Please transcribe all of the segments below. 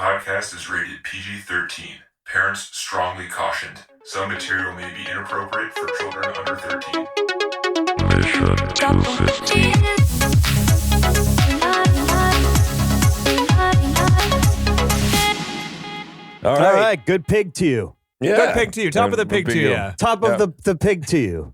podcast is rated PG-13. Parents strongly cautioned. Some material may be inappropriate for children under 13. Mission 250. All right. Good pig to you. Yeah. Good pig to you. Top of the pig to you. Top of the pig to you.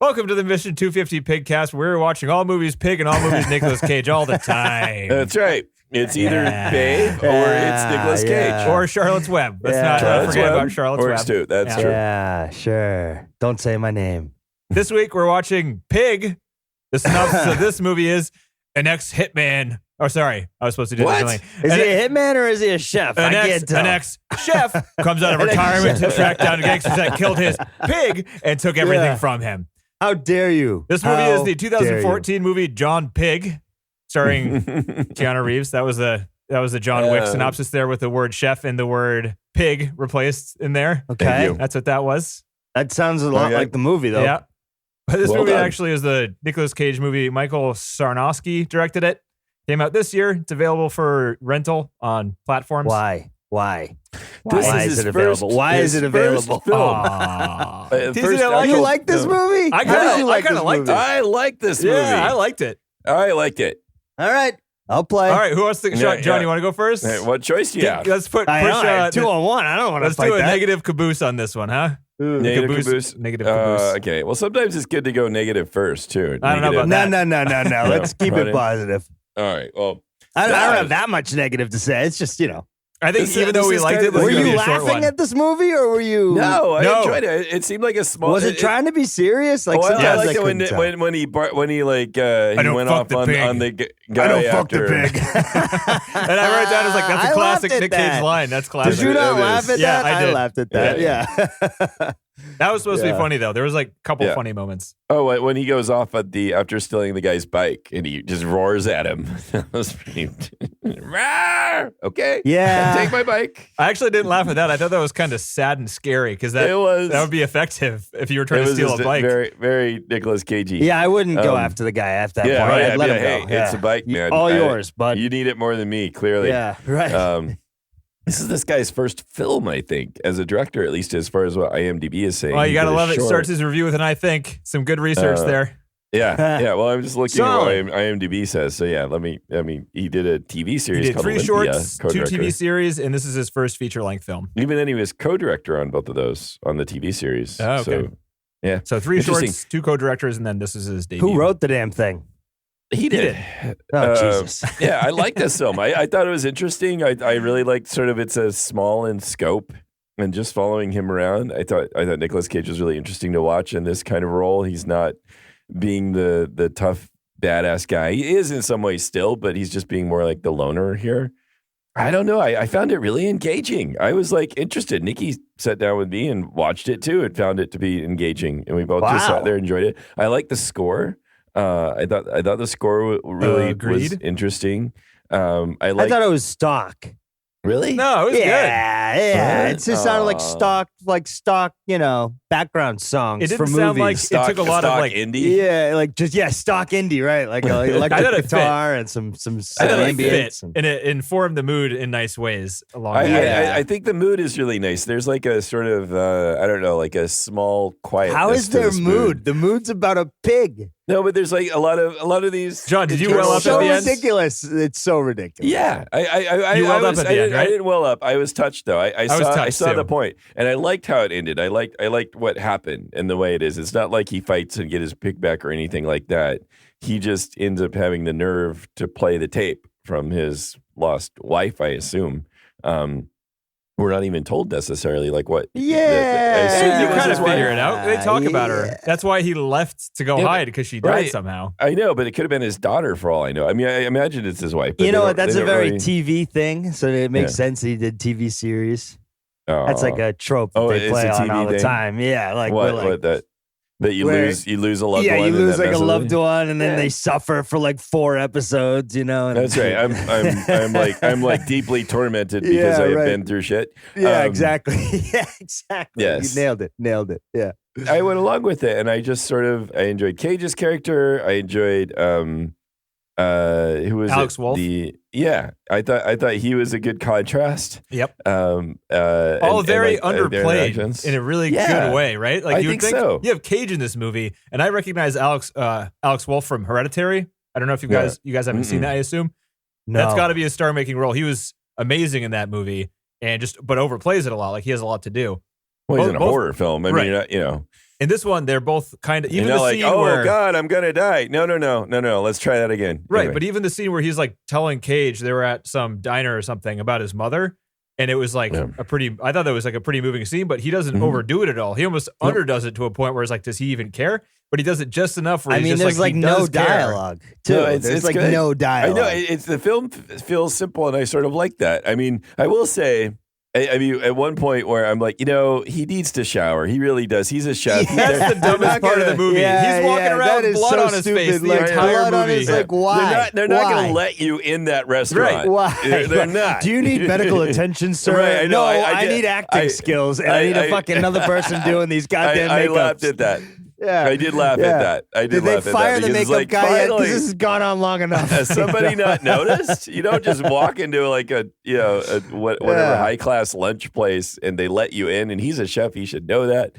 Welcome to the Mission 250 Pigcast. We're watching all movies pig and all movies Nicolas Cage all the time. That's right. It's either Babe or it's Nicolas Cage. Or Charlotte's Web. Let's not forget about Charlotte's Works Web. too. That's true. Yeah, sure. Don't say my name. This week we're watching Pig. The synopsis of this movie is an ex-hitman. Oh, sorry. I was supposed to do What? that. Is he a hitman or is he a chef? I can't tell. An ex-chef comes out of retirement to track down gangsters that killed his pig and took everything from him. How dare you? This movie is the 2014 movie John Pig, starring Keanu Reeves. That was a John Wick synopsis there with the word chef and the word pig replaced in there. Okay. That's what that was. That sounds a lot like the movie, though. Yeah. But this Well movie done. actually is the Nicolas Cage movie. Michael Sarnoski directed it. Came out this year. It's available for rental on platforms. Why? This Why is is his it available? first- Why is his it available? first film. Aw. First You like this movie? I Why did kinda you liked this it. movie? I like this movie. Yeah, I liked it. I liked it. All right. I'll play. All right, who wants to? Yeah, John, yeah. you want to go first? Hey, what choice do you have? Let's push. I know, 2-on-1. I don't want to Let's fight do a that. negative caboose on this one, huh? Negative caboose. Negative caboose. Okay. Well, sometimes it's good to go negative first, too. I don't know about Negative. that. No. Let's keep Right it in. positive. All right. Well, I don't have that much negative to say. It's just, I think This- even though this we is liked kind it, of- this Were is gonna you be a short laughing one. at this movie or were you? no, I No. enjoyed it. It seemed like a small. Was it trying to be serious? Like Well, I sometimes liked it couldn't tell. when he went don't off fuck the pig. on the guy I don't fuck after. the pig. And I wrote down as like that's I a classic laughed at Nick Cage that. line. That's classic. Did you not It laugh is. at Yeah, that? I did. laughed at that. Yeah. That was supposed to Yeah. be funny though. There was like a couple Yeah. funny moments. Oh, when he goes off after stealing the guy's bike and he just roars at him. That was pretty. Rawr! Okay. Yeah. Take my bike. I actually didn't laugh at that. I thought that was kind of sad and scary because It was. that would be effective if you were trying It to was steal just a bike. very, very Nicolas Cagey. Yeah, I wouldn't go Um, after the guy at that yeah, point. right. I'd let him Hey, go. it's a bike, man. All yours, bud. You need it more than me, clearly. Yeah, right. This is this guy's first film, I think, as a director, at least as far as what IMDb is saying. Well, you He gotta did a love it. short. Starts his review with an I think. Some good research there. Yeah, yeah. Well, I'm just looking at what Solid. IMDb says. So yeah, he did a TV He series did called 3 Olympia, shorts, 2 co-director. TV series, and this is his first feature-length film. Even then, he was co-director on both of those on the TV series. Oh, okay. So yeah, So 3 Interesting. shorts, 2 co-directors, and then this is his debut. Who wrote the damn thing? he did. Oh, Jesus. Yeah, I like this film. I thought it was interesting. I really liked sort of it's a small in scope and just following him around. I thought Nicolas Cage was really interesting to watch in this kind of role. He's not being the tough badass guy. He is in some ways still, but he's just being more like the loner here. I don't know. I found it really engaging. I was like interested. Nikki sat down with me and watched it too and found it to be engaging, and we both just sat there and enjoyed it. I like the score. I thought the score really was Agreed. interesting. I thought it was stock. really No, it was good. Yeah. What? It just sounded like stock, background songs It for didn't movies. sound like it took a lot of stock like indie. Yeah, stock indie, right? Like an I electric thought it fit. guitar and some I thought it ambience. fit, and- and it informed the mood in nice ways along I, the way. Yeah. I think the mood is really nice. There's like a sort of I don't know, like a small quiet. How is their mood? The mood's about a pig. No, but there's like a lot of these. John, did you it's well up so at the end? ridiculous. It's so ridiculous. Yeah, You welled up was, at the I end, didn't, right? I didn't well up. I was touched though. I was saw touched, the too. point, and I liked how it ended. I liked what happened and the way it is. It's not like he fights and get his pick back or anything like that. He just ends up having the nerve to play the tape from his lost wife, I assume. We're not even told necessarily like what. I assume You it was kind his of wife. figure it out. They talk about Yeah. her. That's why he left to go Yeah, hide because she died right. somehow. I know, but it could have been his daughter for all I know. I mean, I imagine it's his wife. But You know they what? don't- That's they a don't very really- TV thing. So it makes Yeah. sense he did TV series. Oh. That's like a trope that Oh, they it's play a on TV all the thing? time. Yeah, like what, we're like, what that you where- lose a loved one. yeah, you and lose that like a messes with loved you? one, and then Yeah. they suffer for like 4 episodes. And That's right. I'm like deeply tormented because Yeah, I have right. been through shit. yeah, Um, exactly. Yeah, exactly. Yes. You nailed it. Yeah. I went along with it, and I just I enjoyed Cage's character. I enjoyed who was Alex it? Wolff? Yeah, I thought he was a good contrast. Yep. All Very underplayed in a really good way, right? Like I you think think so. you have Cage in this movie, and I recognize Alex Wolff from Hereditary. I don't know if you guys haven't seen that. I assume that's got to be a star-making role. He was amazing in that movie, and but overplays it a lot. Like he has a lot to do. Well, he's in a horror film. I mean, you know. In this one, they're both kind of even the scene like, where, oh God, I'm gonna die. No. Let's try that again. Right, Anyway. but even the scene where he's like telling Cage they were at some diner or something about his mother, and it was like I thought that was like a pretty moving scene, but he doesn't overdo it at all. He almost underdoes it to a point where it's like, does he even care? But he does it just enough where he's just there's like no dialogue too. No, there's like good. no dialogue. I know it's the film feels simple, and I sort of like that. I mean, I will say. I mean, at one point where I'm like, he needs to shower. He really does. He's a chef. That's the dumbest part of the movie. He's walking around with blood on his face the entire movie. Like, why? They're not going to let you in that restaurant. Right. Why? They're not. Do you need medical attention, sir? Right, I know. I need acting skills, and I need a fucking another person doing these goddamn makeups. I laughed at that. Yeah, I did laugh at that. Did they fire the makeup guy yet? Because this has gone on long enough. Has somebody not noticed? You don't just walk into like whatever high class lunch place and they let you in, and he's a chef. He should know that.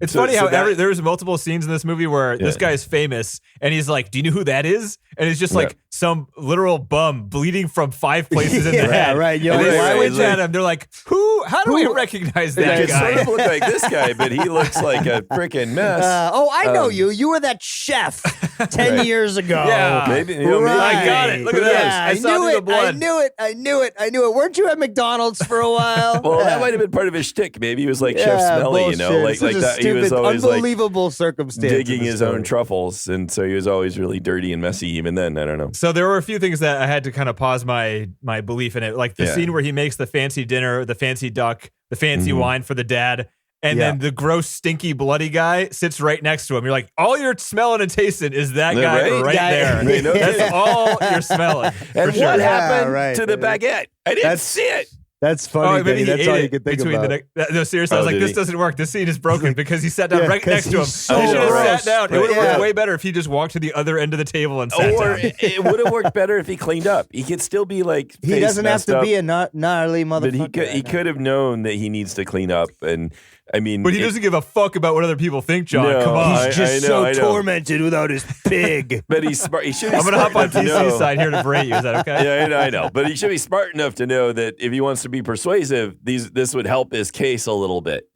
It's funny how there's multiple scenes in this movie where this guy's famous, and he's like, "Do you know who that is?" And it's just like some literal bum bleeding from 5 places in the head. Right. And they switch at him. They're like, "Who? How do we recognize that guy?" He sort of look like this guy, but he looks like a freaking mess. I know you. You were that chef 10 years ago. Yeah, maybe. I got it. Look at this. I knew it. I knew it. Weren't you at McDonald's for a while? Well, that might have been part of his shtick. Maybe he was like Chef Smelly, bullshit. like that. Stupid, he was always unbelievable circumstance. Digging his own truffles, and so he was always really dirty and messy. Even then, I don't know. So there were a few things that I had to kind of pause my belief in it, like the scene where he makes the fancy dinner, the fancy duck, the fancy wine for the dad, and then the gross, stinky, bloody guy sits right next to him. You're like, all you're smelling and tasting is that guy right there. That's all you're smelling. And what happened to the baguette? I didn't see it. That's funny. That's all you can think about. No, seriously, I was like, this doesn't work. This scene is broken because he sat down right next to him. So he should have gross. sat down. It would have worked way better if he just walked to the other end of the table and sat Or down. it would have worked better if he cleaned up. He could still be like he doesn't have to be a gnarly motherfucker. But he could have known that he needs to clean up. And I mean, but he doesn't give a fuck about what other people think, John. No, Come on. He's just so tormented without his pig. But he's smart. He should be I'm going to hop on TC's side here to berate you. Is that okay? Yeah, I know. But he should be smart enough to know that if he wants to be persuasive, this would help his case a little bit.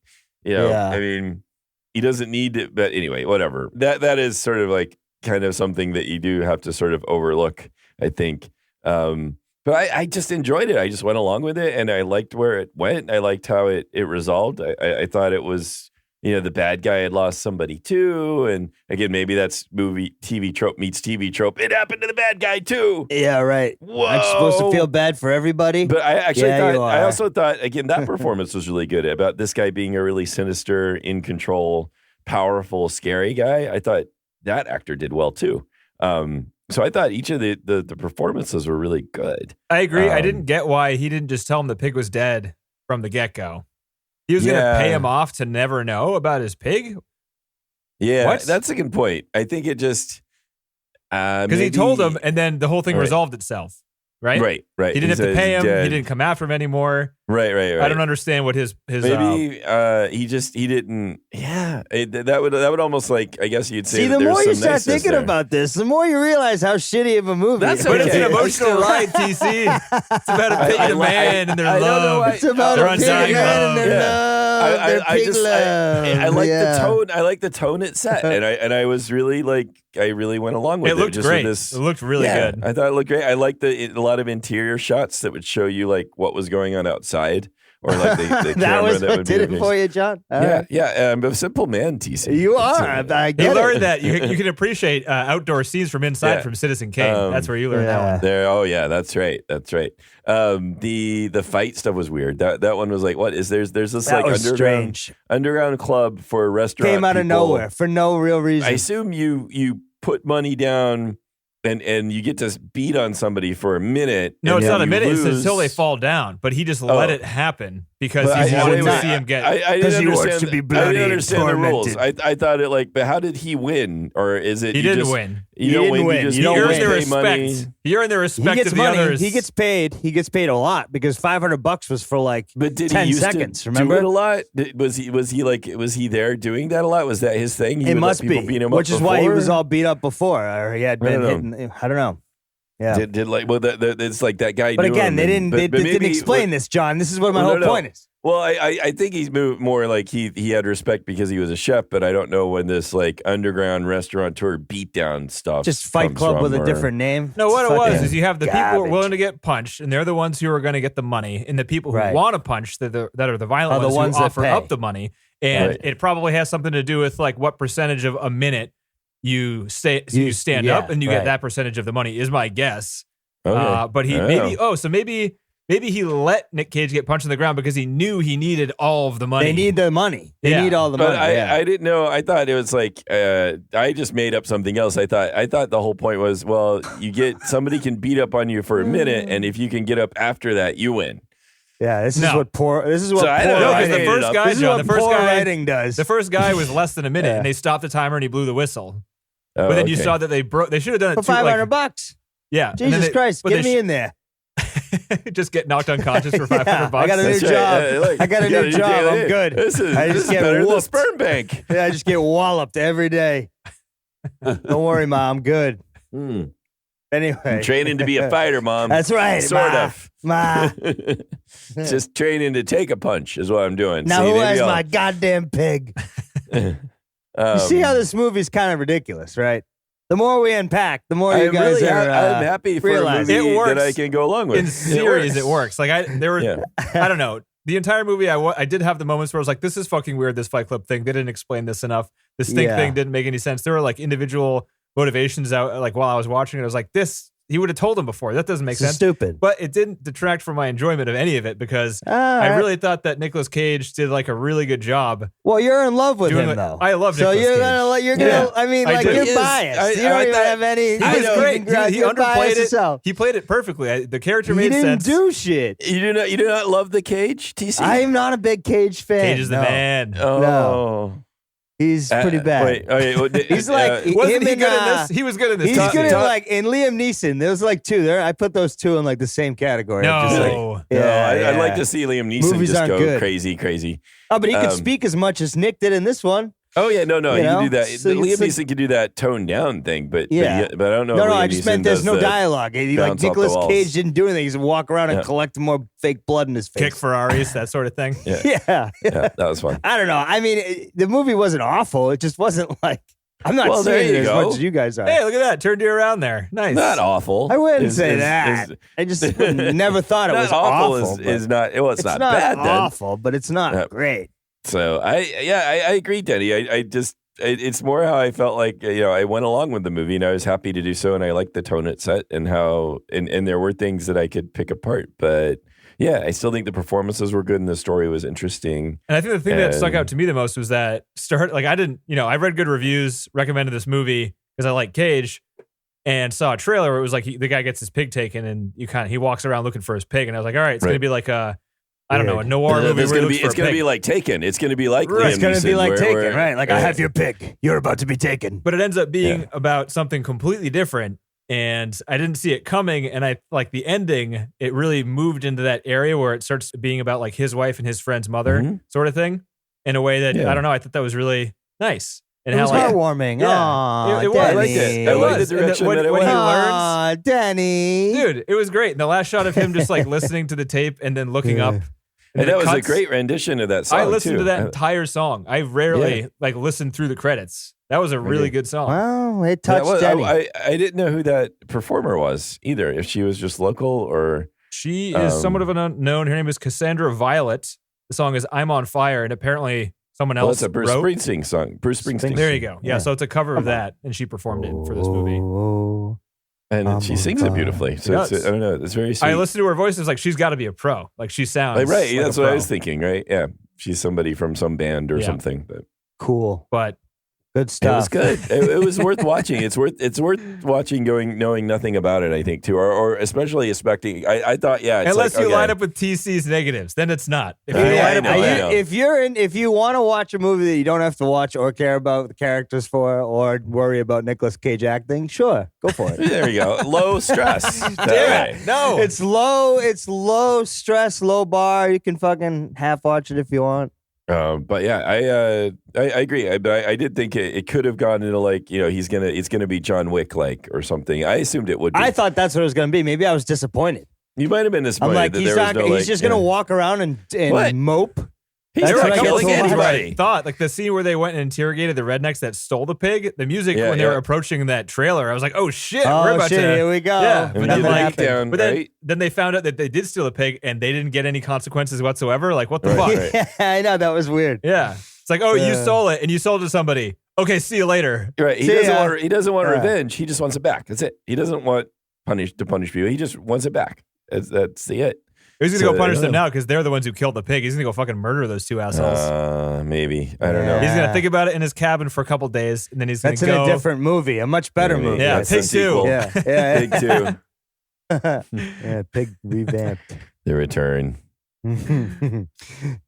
I mean, he doesn't need it. But anyway, whatever. That is sort of like kind of something that you do have to sort of overlook, I think. But I just enjoyed it. I just went along with it, and I liked where it went. I liked how it resolved. I thought it was, the bad guy had lost somebody too. And again, maybe that's TV trope meets TV trope. It happened to the bad guy too. Yeah, right. Whoa. I'm supposed to feel bad for everybody. But I actually I are. also thought, again, that performance was really good about this guy being a really sinister, in control, powerful, scary guy. I thought that actor did well too. So I thought each of the performances were really good. I agree. I didn't get why he didn't just tell him the pig was dead from the get-go. He was going to pay him off to never know about his pig? Yeah, what? That's a good point. I think it just... Because he told him, and then the whole thing resolved itself. Right? Right. He didn't have to pay him. He didn't come after him anymore. Right. I don't understand what his maybe he didn't. Yeah, that would almost like, I guess you'd say. See, that the more you some start niceness thinking there. about this, the more you realize how shitty of a movie. That's But okay. it's an emotional ride, TC. It's about a pig and a man and their I don't know love. why- It's about They're a pig undying and their love. Their pig love. I like the tone. I like the tone it set, and I was really like, I really went along with it. It looked just great. With this, It looked really good. I thought it looked great. I liked a lot of interior shots that would show you like what was going on outside, or like the That camera was that what would did be it for you, John. All right. Yeah. I'm a simple man, TC. You are. I get You it. learned that you can appreciate outdoor scenes from inside from Citizen Kane. That's where you learned that one. There. Oh yeah, that's right. The fight stuff was weird. That one was like, what is there's this That like was underground club for restaurant Came out of people. nowhere for no real reason. I assume you put money down and you get to beat on somebody for a minute. No, and it's then not a you minute. It's lose. until they fall down. But he just let it happen because But he wanted to see him get. I didn't he wants understand. to be I bloody didn't and understand the rules. tormented. I thought it like, but how did he win? Or is it He you didn't just, win. You don't didn't win. just You don't He earned win. their pay respect. money. He earned the He respect gets of the money. others. He gets paid. He gets paid a lot because $500 was for like But did 10 he used seconds. to Remember? do it a lot? Was he there doing that a lot? Was that his thing? He It would let must people be, beat him which up is why he before? was all beat up before, or he had been hitting. I don't know. Yeah, Did like it's like that guy. but knew again, him they and- didn't. but They didn't maybe- explain this, John. This is what my whole point is. Well, I think he's moved more like he had respect because he was a chef, but I don't know when this like underground restaurateur beatdown stuff. Just Fight comes Club from, with a or- different name. No, what It's it was fucking is you have the people who are garbage. willing to get punched, and they're the ones who are going to get the money, and the people who Right. want to punch that are the violent Are the ones who that offer pay. up the money, and Right. it probably has something to do with like what percentage of a minute you stand yeah, up, and you right. get that percentage of the money. Is my guess. Okay. But he Oh. maybe he let Nick Cage get punched in the ground because he knew he needed all of the money. They need the money. They Yeah. need all the But money. yeah. I didn't know. I thought it was like I just made up something else. I thought the whole point was, well, you get somebody can beat up on you for a minute, and if you can get up after that, you win. Yeah, this is No. what poor. This is what So I poor don't know, 'cause writing. the first guy, this is John, what the first poor guy- writing does. The first guy was less than a minute, Yeah. and they stopped the timer and he blew the whistle. Oh, But then you okay. saw that they broke. They should have done it for too, like- $500. Yeah, and then Jesus they- Christ, but get they me in there. just get knocked unconscious for $500. Yeah, I got a new That's right. job. Look, I got a you new job. I'm hey, good. This is, I this just is get better than the whooped. sperm bank. Yeah, I just get walloped every day. Don't worry, Mom. I'm good. Hmm. Anyway, I'm training to be a fighter, Mom. That's right. Sort Ma. of. Ma. Just training to take a punch is what I'm doing. Now See, who maybe has I'll- my goddamn pig? You see how this movie's kind of ridiculous, right? The more we unpack, the more you I'm guys really are. I'm happy for a realize movie it works that I can go along with. In series, it works. Like there were, Yeah. I don't know. The entire movie, I did have the moments where I was like, "This is fucking weird." This Fight Club thing, they didn't explain this enough. The stink Yeah. thing didn't make any sense. There were like individual motivations out. Like while I was watching it, I was like, "This he would have told him before. That doesn't make This is sense." stupid. But it didn't detract from my enjoyment of any of it because All I right. really thought that Nicolas Cage did like a really good job. Well, you're in love with doing him, like- though. I love So Nicolas you're Cage. gonna let. You're Yeah. gonna. I mean, I like do. you're He is- biased. I you don't even thought- have any. He was know. great. He You're underplayed biased it. yourself. He played it perfectly. The character He made didn't sense. do shit. You do not love the Cage, TC? I'm not a big Cage fan. Cage is the no. man. Oh. No. He's pretty bad. Wait, okay, well, He's like Wasn't him he and, good in this? He was good in this. He's Top- good at top- like in Liam Neeson. There's like two there. I put those two in like the same category. I'm just like, No. I'd like yeah. to see Liam Neeson Movies just aren't go good. crazy. Oh, but he could um, speak as much as Nick did in this one. Oh yeah, no, You you know? can do that. So Liam it's like- Neeson can do that toned down thing, but Yeah. but I don't know. No, if I Liam just Neeson meant there's does no the dialogue. Like bounce off the Nicolas walls. Cage didn't do anything. He just walk around and Yeah. collect more fake blood in his face. Kick Ferraris, that sort of thing. Yeah, Yeah. yeah, that was fun. I don't know. I mean, the movie wasn't awful. It just wasn't like I'm not Well, there seeing it you as go. much as you guys are. Hey, look at that. Turned you around there. Nice. Not awful. I wouldn't Is- say is- that. is- I just never thought it not was awful. awful. but Is not. Well, it's it's not, not bad then. awful, but it's not Yeah. great. So I agree, Denny. I just it's more how I felt like I went along with the movie and I was happy to do so, and I liked the tone it set and how and there were things that I could pick apart, but yeah, I still think the performances were good and the story was interesting. And I think the thing that stuck And- out to me the most was that I didn't, I read good reviews, recommended this movie because I like Cage, and saw a trailer where it was like the guy gets his pig taken and he walks around looking for his pig, and I was like, all right, it's Right. gonna be like a noir movie. It's where gonna he be looks for a pig. like Taken. It's gonna be like Right. Liam It's gonna be Neeson, like where- Taken, where- right? Like I have your pig. You're about to be taken. But it ends up being about something completely different. And I didn't see it coming. And I like the ending, it really moved into that area where it starts being about like his wife and his friend's mother Mhm. sort of thing in a way that, Yeah. I don't know, I thought that was really nice. And It was how like, heartwarming. Yeah. Aw, It was. I liked it. I It liked was. the And direction when- that it when went. he learns- Aw, Danny. dude, it was great. And the last shot of him just like listening to the tape and then looking up. And then that it was a cuts. great rendition of that song. I listened too. to that entire song. I rarely Yeah. like listened through the credits. That was a really good song. Well, it That touched was- Danny. I didn't know who that performer was either. If she was just local or She is somewhat of an unknown. Her name is Cassandra Violet. The song is "I'm on Fire," and apparently someone well, else it's a Bruce wrote. Springsteen song. Bruce Springsteen. There you go. Yeah, Yeah. so it's a cover of that, and she performed it for this movie. Oh, And I'm she on sings it fire. beautiful. So She it's, does. I don't know. It's very sweet. I listened to her voice. It's like she's got to be a pro. Like she sounds Like, right. like That's a what I pro. was thinking. Right. Yeah. She's somebody from some band or Yeah. something. But cool. But Good stuff. It was good. It was worth watching. It's worth watching knowing nothing about it, I think, too. Or especially expecting. I thought, yeah. It's unless like, you okay. line up with TC's negatives, then it's not. If I know. If you want to watch a movie that you don't have to watch or care about the characters for or worry about Nicolas Cage acting, sure, go for it. There you go. Low stress. Damn it. No. It's low stress, low bar. You can fucking half watch it if you want. But yeah, I agree. I did think it could have gone into like, it's gonna be John Wick like or something. I assumed it would be. I thought that's what it was going to be. Maybe I was disappointed. You might have been disappointed. I'm like, that there was no, he's just going to walk around and mope. He's That's not what I killing get so anybody. Thought like the scene where they went and interrogated the rednecks that stole the pig. The music when they were approaching that trailer, I was like, "Oh shit, we're about to." Here we go. Yeah, And but then, then they found out that they did steal the pig and they didn't get any consequences whatsoever. Like, what the fuck? Right. Yeah, I know that was weird. Yeah, it's like, oh, you stole it and you sold it to somebody. Okay, see you later. Right. He doesn't want revenge. He just wants it back. That's it. He doesn't want to punish people. He just wants it back. That's it. He's going to go punish them now because they're the ones who killed the pig. He's going to go fucking murder those two assholes. Maybe. I don't know. He's going to think about it in his cabin for a couple days, and then he's going to go. That's in a different movie, a much better movie. Yeah, Pig 2. Yeah. Pig 2. Yeah, Pig revamped. The Return. The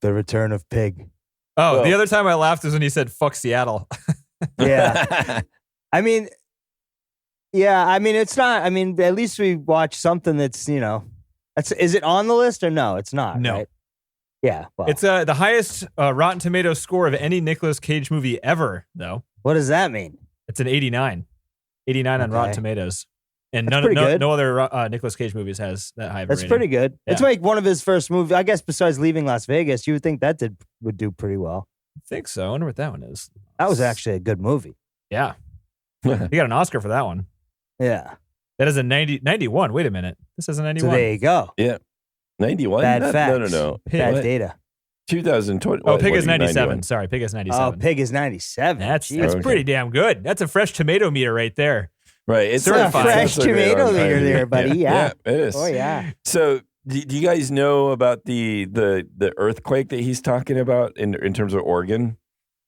Return of Pig. Oh, the other time I laughed was when he said, fuck Seattle. Yeah. I mean, it's not. I mean, at least we watched something that's, is it on the list or no? It's not. No. Right? Yeah. Well, It's the highest Rotten Tomatoes score of any Nicolas Cage movie ever, though. what does that mean? It's an 89. 89 on Rotten Tomatoes. And That's pretty good. no other Nicolas Cage movies has that high of a That's rating. pretty good. Yeah. It's like one of his first movies. I guess besides Leaving Las Vegas, you would think that would do pretty well. I think so. I wonder what that one is. That was actually a good movie. Yeah. He got an Oscar for that one. Yeah. That is a 91. Wait a minute. This is a 91. So there you go. Yeah. 91? Bad facts. No. Bad What? data. 2020. Oh, Pig what is do you mean 97. 91? Sorry, Pig is 97. Oh, Pig is 97. That's Jeez. pretty damn good. That's a fresh tomato meter right there. Right. It's a certified. fresh tomato leader there, buddy. Yeah, it is. Oh, yeah. So, do you guys know about the earthquake that he's talking about in terms of Oregon?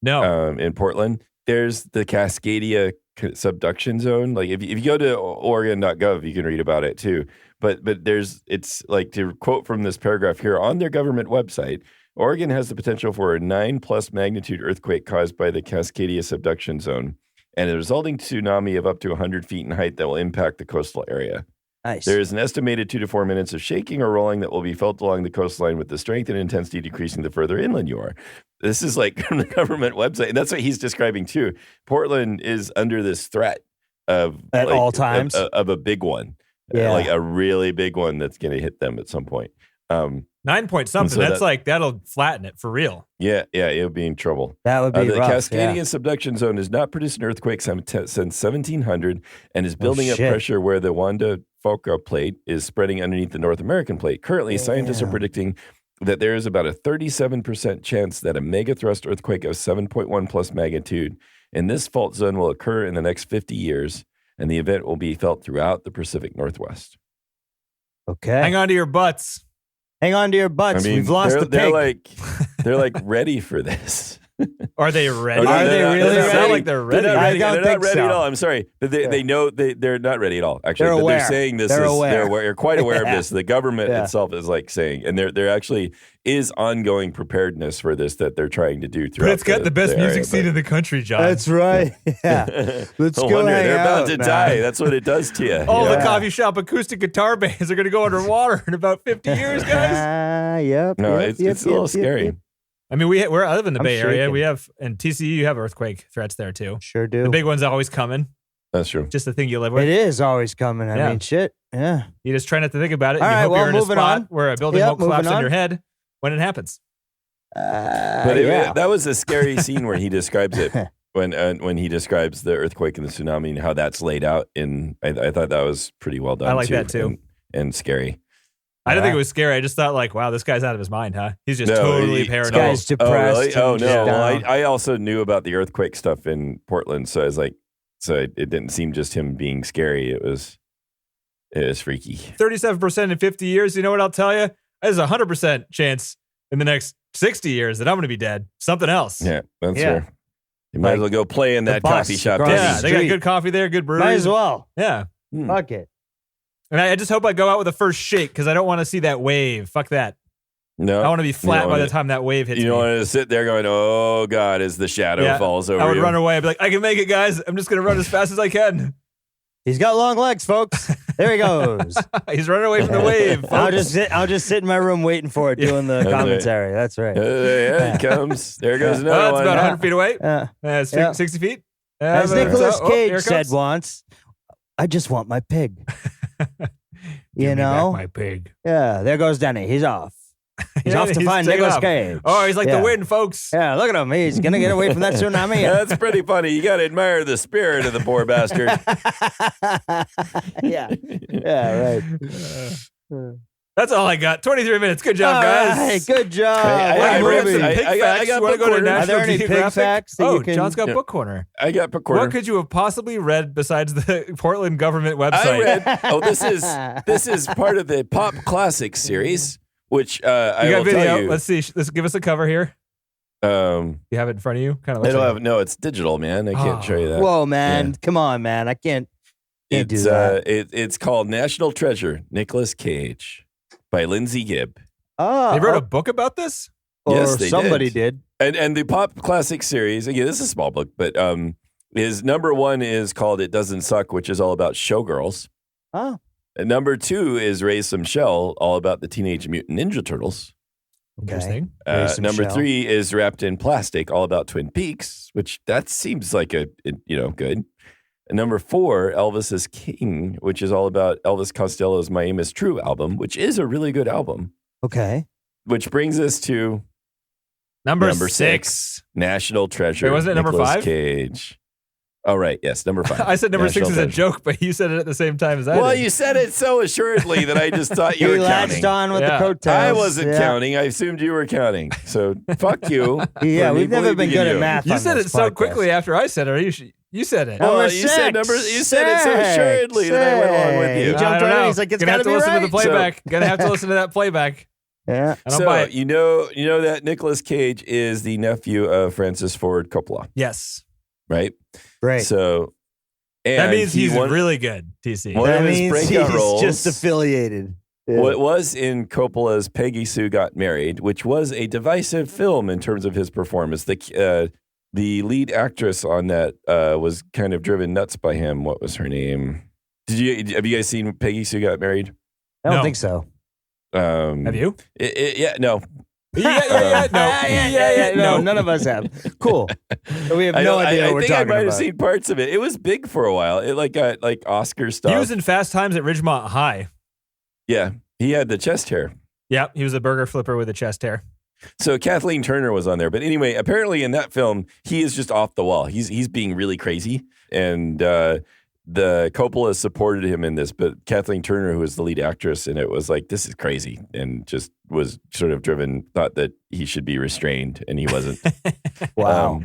No. In Portland, there's the Cascadia subduction zone. Like if you go to Oregon.gov, you can read about it too. But it's like, to quote from this paragraph here on their government website, Oregon has the potential for a 9+ magnitude earthquake caused by the Cascadia subduction zone and a resulting tsunami of up to 100 feet in height that will impact the coastal area. Nice. There is an estimated 2 to 4 minutes of shaking or rolling that will be felt along the coastline, with the strength and intensity decreasing the further inland you are. This is like from the government website, and that's what he's describing too. Portland is under this threat of all times of a big one, like a really big one that's going to hit them at some point. 9 point something. so That's like, that'll flatten it for real. Yeah, it'll be in trouble. That would be the rough. Cascadian subduction zone has not produced an earthquake since 1700 and is building up shit. pressure where the Wanda Falca plate is spreading underneath the North American plate. Currently, scientists are predicting that there is about a 37% chance that a megathrust earthquake of 7.1 plus magnitude in this fault zone will occur in the next 50 years, and the event will be felt throughout the Pacific Northwest. Okay. Hang on to your butts. Hang on to your butts. We've lost the pig. They're like ready for this. Are they ready? Are they really Doesn't ready? sound like they're ready. They're not ready. I don't They're not think ready so. at all. I'm sorry. But they know they're not ready at all, actually. They're But aware. they're saying this They're is aware. they're aware. You're quite aware of this. The government Yeah. itself is like saying, and there actually is ongoing preparedness for this that they're trying to do throughout. But it's got the best music scene in the country, John. That's right. Yeah. Let's No go wonder hang they're about out, to man. die. That's what it does to you. All you the know? coffee shop acoustic guitar bands are going to go underwater in about 50 years, guys. Yep. No, yep, it's yep, a little yep, scary. yep. I mean, we're I live in the I'm Bay Area. shaking. We have, and TCU, you have earthquake threats there too. Sure do. The big one's always coming. That's true. Just the thing you live with. It is always coming. I Yeah. mean, shit. Yeah. You just try not to think about it. All And you right, hope well, you're in a moving spot on. where a building Yep, won't collapse moving on on. your head when it happens. But that was a scary scene where he describes it when he describes the earthquake and the tsunami and how that's laid out. I thought that was pretty well done. I like that too. and scary. I didn't think it was scary. I just thought like, wow, this guy's out of his mind, huh? He's just No, totally he- paranoid. Guy's depressed. Oh, really? Oh, and no. just Well, down. I also knew about the earthquake stuff in Portland, so I was like, it didn't seem just him being scary. It was freaky. 37% in 50 years. You know what I'll tell you? There's a 100% chance in the next 60 years that I'm going to be dead. Something else. Yeah, that's Yeah. fair. You might as well go play in that bus coffee shop. across Denny. Yeah, the they got street. good coffee there, good breweries. Might as well. Yeah. Fuck it. And I just hope I go out with a first shake because I don't want to see that wave. Fuck that. No, I want to be flat by want the time that wave hits You me. don't want to sit there going, "Oh God," as the shadow falls over I would you. run away. I'd be like, I can make it, guys. I'm just going to run as fast as I can. He's got long legs, folks. There he goes. He's running away from the wave. I'll folks. just sit in my room waiting for it, doing the That's commentary. That's right. Yeah, it comes. There goes Oh, another it's one. about 100 feet away. It's 60 feet. As but- Nicolas here Cage it said comes. once, I just want my pig. Give You me know? back my pig. Yeah, there goes Denny. He's off. He's Yeah, off to find taking Nicolas off. Cage. Oh, he's like Yeah. the wind, folks. Yeah, look at him. He's going to get away from that tsunami. That's pretty funny. You got to admire the spirit of the poor bastard. Yeah. Yeah, right. That's all I got. 23 minutes. Good job, All guys. right, good job. Hey, What I a read movie. some- I Pig got- facts. I got You want to book go to corner. Are there National any pig Geographic? facts that Oh, you can- John's got Yeah. book corner. I got book corner. What could you have possibly read besides the Portland government website? I read. Oh, this is part of the Pop Classics series, which I You got will video. tell you. Let's see. Let's give us a cover here. You have it in front of you. Kind of. I don't have. No, it's digital, man. I can't show you that. Whoa, man. Yeah. Come on, man. I can't do It's that. it's called National Treasure, Nicolas Cage, by Lindsay Gibb, Oh, They wrote a book about this. or Yes, they somebody did. did. and the Pop Classics series. Again, this is a small book, but his number one is called "It Doesn't Suck," which is all about showgirls. Oh, And number two is "Raise Some Shell," all about the Teenage Mutant Ninja Turtles. Interesting. Raise Some Number Shell. 3 is "Wrapped in Plastic," all about Twin Peaks, which that seems like a good. And number 4, "Elvis is King," which is all about Elvis Costello's "My Aim Is True" album, which is a really good album. okay. Which brings us to Number number 6, National Treasure. Wait, wasn't it number Nicolas 5? Cage. Oh, right. Yes, number 5. I said number National 6 is a Treasure. joke, but you said it at the same time as I Well, did. you said it so assuredly that I just thought you He were latched counting. on with Yeah. the coattails. I wasn't Yeah. counting. I assumed you were counting. So fuck you. Yeah, for me we've never been believing good in at you. math. You on said it this so podcast. quickly after I said it. You said it. Number Well, you said six. you said it so assuredly that I went along with He you. jumped I don't right in. know. He's like, it's Gonna have gotta to be listen to the right. playback. Gonna have to listen to that playback. Yeah. I don't buy So it. you know that Nicolas Cage is the nephew of Francis Ford Coppola, Yes. right? Great. So and That means he he's won- really good, TC. One that of his means breakout he's roles- just affiliated. Yeah. What was in Coppola's Peggy Sue Got Married, which was a divisive film in terms of his performance. The lead actress on that was kind of driven nuts by him. What was her name? Have you guys seen Peggy Sue Got Married? I don't No. think so. Have you? Yeah, no. No, none of us have. Cool. We have no idea what we're I think I talking might have about. seen parts of it. It was big for a while. It got Oscar stuff. He was in Fast Times at Ridgemont High. Yeah, he had the chest hair. Yep, he was a burger flipper with a chest hair. So Kathleen Turner was on there, but anyway, apparently in that film he is just off the wall. He's being really crazy, and the Coppola supported him in this. But Kathleen Turner, who was the lead actress, and it was like, this is crazy, and just was sort of thought that he should be restrained, and he wasn't. Wow.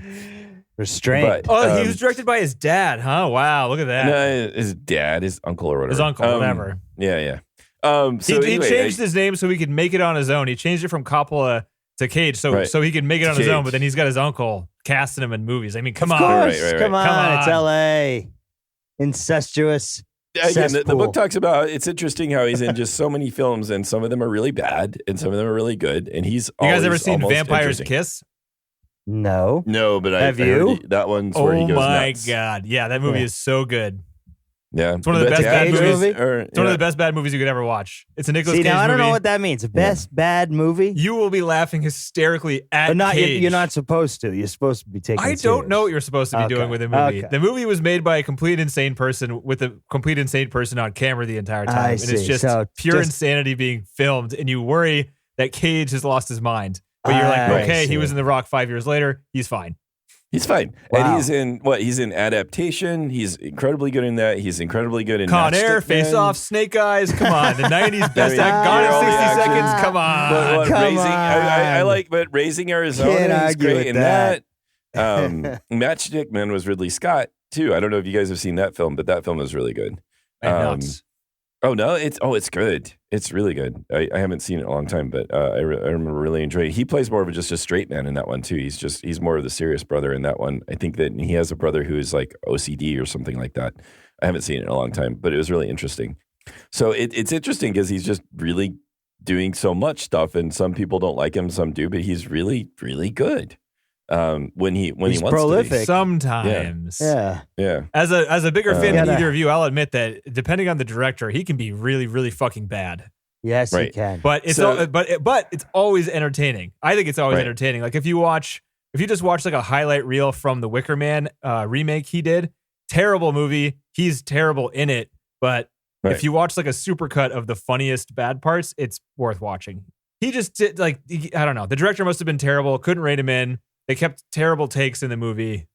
Restraint. but, Oh, he was directed by his dad, huh? Wow, look at that. no, his dad, his uncle, or whatever. His uncle, whatever. Yeah. So He anyway, changed his name so he could make it on his own. He changed it from Coppola to Cage so Right. so he could make it on his Cage. own, but then he's got his uncle casting him in movies. I mean, come Of on. course. Right. Come on. Come It's on. L.A. Incestuous. Again, the cesspool. book talks about, it's interesting how he's in just so many films, and some of them are really bad, and some of them are really good, and he's You guys ever always seen almost Vampire's interesting. Kiss? No. No, but Have I heard you? that one's where he Oh goes my nuts. God. Yeah, that movie Yeah. is so good. Yeah, It's one of the But best bad Cage movies. movie? It's one of the best bad movies you could ever watch. It's a Nicolas See, Cage now I don't movie. know what that means. Best bad movie? You will be laughing hysterically at But not, Cage. you're not supposed to. You're supposed to be taking I it don't serious. know what you're supposed to be Okay. doing with the movie. Okay. The movie was made by a complete insane person with a complete insane person on camera the entire time. I And it's see. just So pure just- insanity being filmed. And you worry that Cage has lost his mind. But you're like, I okay, see. he was in The Rock 5 years later. He's fine. He's fine. Wow. And he's in He's in Adaptation. He's incredibly good in that. He's incredibly good in Con Air, Matchstick Face Men. Off, Snake Eyes. Come on. The 90s best mean, act. Gone you're in all the 60 actors. seconds. Come on. But what, Come raising, I on. like, but Raising Arizona Can't is argue great with in that. that. Matchstick Men was Ridley Scott too. I don't know if you guys have seen that film, but that film is really good. And nuts. Oh no, it's good. It's really good. I haven't seen it in a long time, but I remember really enjoying it. He plays more of just a straight man in that one too. He's more of the serious brother in that one. I think that he has a brother who is like OCD or something like that. I haven't seen it in a long time, but it was really interesting. So it's interesting because he's just really doing so much stuff, and some people don't like him, some do, but he's really, really good. When he wants prolific. to be. Sometimes. Yeah. As a bigger fan than either of you, I'll admit that depending on the director, he can be really, really fucking bad. Yes, he can. But it's but it's always entertaining. I think it's always entertaining. Like if you just watch like a highlight reel from the Wicker Man remake he did, terrible movie. He's terrible in it, but if you watch like a supercut of the funniest bad parts, it's worth watching. He just did I don't know. The director must have been terrible. Couldn't rate him in. They kept terrible takes in the movie.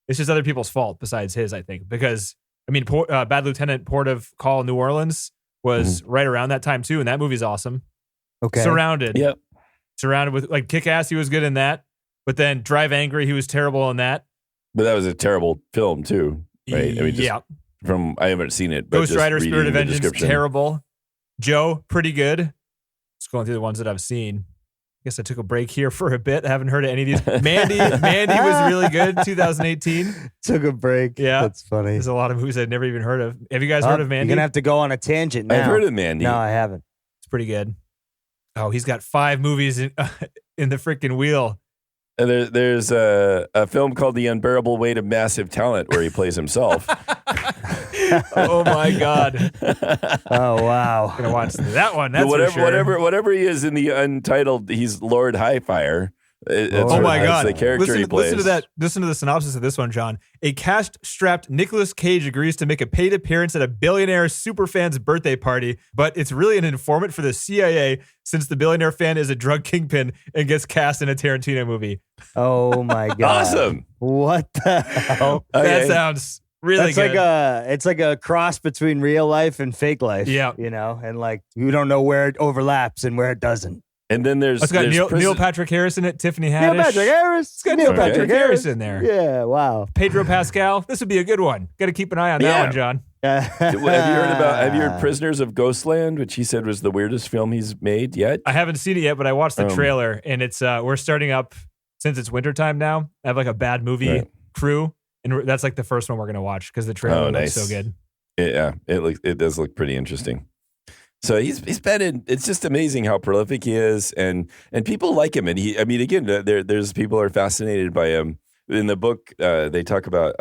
It's just other people's fault besides his, I think. Because, I mean, Bad Lieutenant, Port of Call, New Orleans was right around that time, too. And that movie's awesome. Okay. Surrounded. Yep. Surrounded with, like, Kick-Ass, he was good in that. But then Drive Angry, he was terrible in that. But that was a terrible film, too. Right? I mean, I haven't seen it. But Ghost Rider, Spirit of Vengeance, terrible. Joe, pretty good. Just going through the ones that I've seen. I guess I took a break here for a bit. I haven't heard of any of these. Mandy was really good, 2018. Took a break. Yeah. That's funny. There's a lot of movies I'd never even heard of. Have you guys heard of Mandy? You're going to have to go on a tangent now. I've heard of Mandy. No, I haven't. It's pretty good. Oh, he's got 5 movies in the freaking wheel. And there's a film called The Unbearable Weight of Massive Talent where he plays himself. Oh my God. Oh wow. I'm gonna watch that one. That's whatever he is in the Untitled, he's Lord Highfire. Oh my God. The character he plays. Listen to the synopsis of this one, John. A cash-strapped Nicolas Cage agrees to make a paid appearance at a billionaire superfan's birthday party, but it's really an informant for the CIA since the billionaire fan is a drug kingpin and gets cast in a Tarantino movie. Oh my God. Awesome. What the hell? That sounds really good. It's like a cross between real life and fake life. Yeah. You know, and like you don't know where it overlaps and where it doesn't. And then it's got Neil Patrick Harris in it, Tiffany Haddish. Neil Patrick Harris. It's got Neil Patrick Harris in there. Yeah, wow. Pedro Pascal. This would be a good one. Got to keep an eye on that one, John. Have you heard Prisoners of Ghostland, which he said was the weirdest film he's made yet? I haven't seen it yet, but I watched the trailer, and it's we're starting up since it's wintertime now. I have like a bad movie crew, and that's like the first one we're gonna watch because the trailer looks so good. Yeah, it does look pretty interesting. So he's been in. It's just amazing how prolific he is, and people like him. And there's people are fascinated by him. In the book, they talk about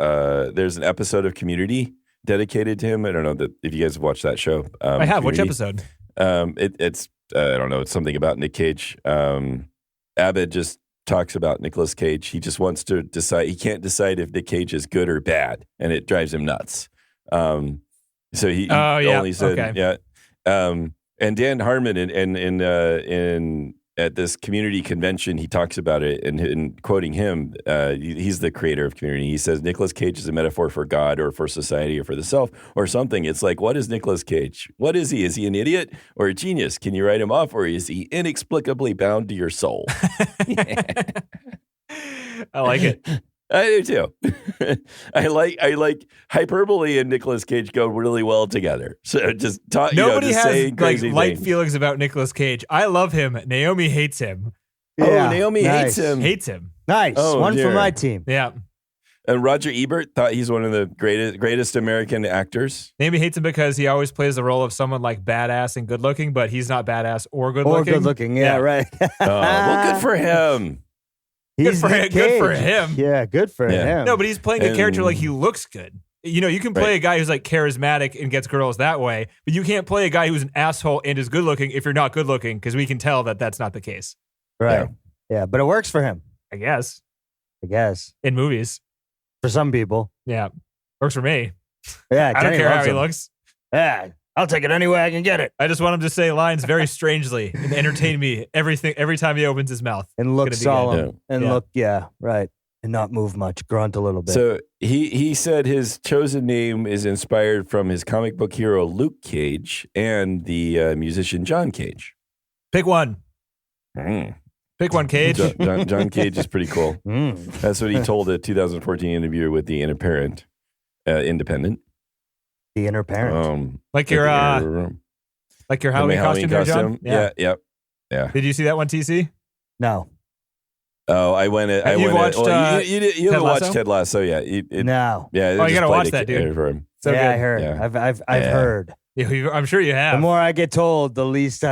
there's an episode of Community dedicated to him. I don't know if you guys have watched that show. I have. Community. Which episode? It's I don't know. It's something about Nick Cage. Abed just talks about Nicolas Cage. He just wants to decide. He can't decide if Nick Cage is good or bad, and it drives him nuts. So he only said, and Dan Harmon in at this Community convention, he talks about it, and quoting him, he's the creator of Community. He says Nicolas Cage is a metaphor for God or for society or for the self or something. It's like, what is Nicolas Cage? What is he? Is he an idiot or a genius? Can you write him off, or is he inexplicably bound to your soul? I like it. I do too. I like hyperbole and Nicolas Cage go really well together. So just talk. Nobody has like light things. feelings about Nicolas Cage. I love him. Naomi hates him. Yeah, Naomi hates him. Hates him. Nice. One for my team. Yeah. And Roger Ebert thought he's one of the greatest American actors. Naomi hates him because he always plays the role of someone like badass and good looking, but he's not badass or good looking. Or good looking. Yeah, right. Well, good for him. Good for him. Yeah, good for him. No, but he's playing a character like he looks good. You know, you can play a guy who's like charismatic and gets girls that way, but you can't play a guy who's an asshole and is good looking if you're not good looking, because we can tell that that's not the case. Right. Yeah, but it works for him. I guess. In movies. For some people. Yeah. Works for me. Yeah, I don't care how he looks. Yeah. I'll take it any way I can get it. I just want him to say lines very strangely and entertain me every time he opens his mouth. And look solemn. And look, right. And not move much. Grunt a little bit. So he said his chosen name is inspired from his comic book hero Luke Cage and the musician John Cage. Pick one. Pick one, Cage. John Cage is pretty cool. That's what he told a 2014 interview with the Independent. The inner parent. Like your Halloween costume there, John? Yeah. Did you see that one, TC? No. Oh, I went. I you went. Watched, you haven't watched Ted Lasso? Yeah. No. Yeah. Oh, you gotta watch that, dude. For him. So yeah, good. I heard. Yeah. I've heard. Yeah, I'm sure you have. The more I get told, the less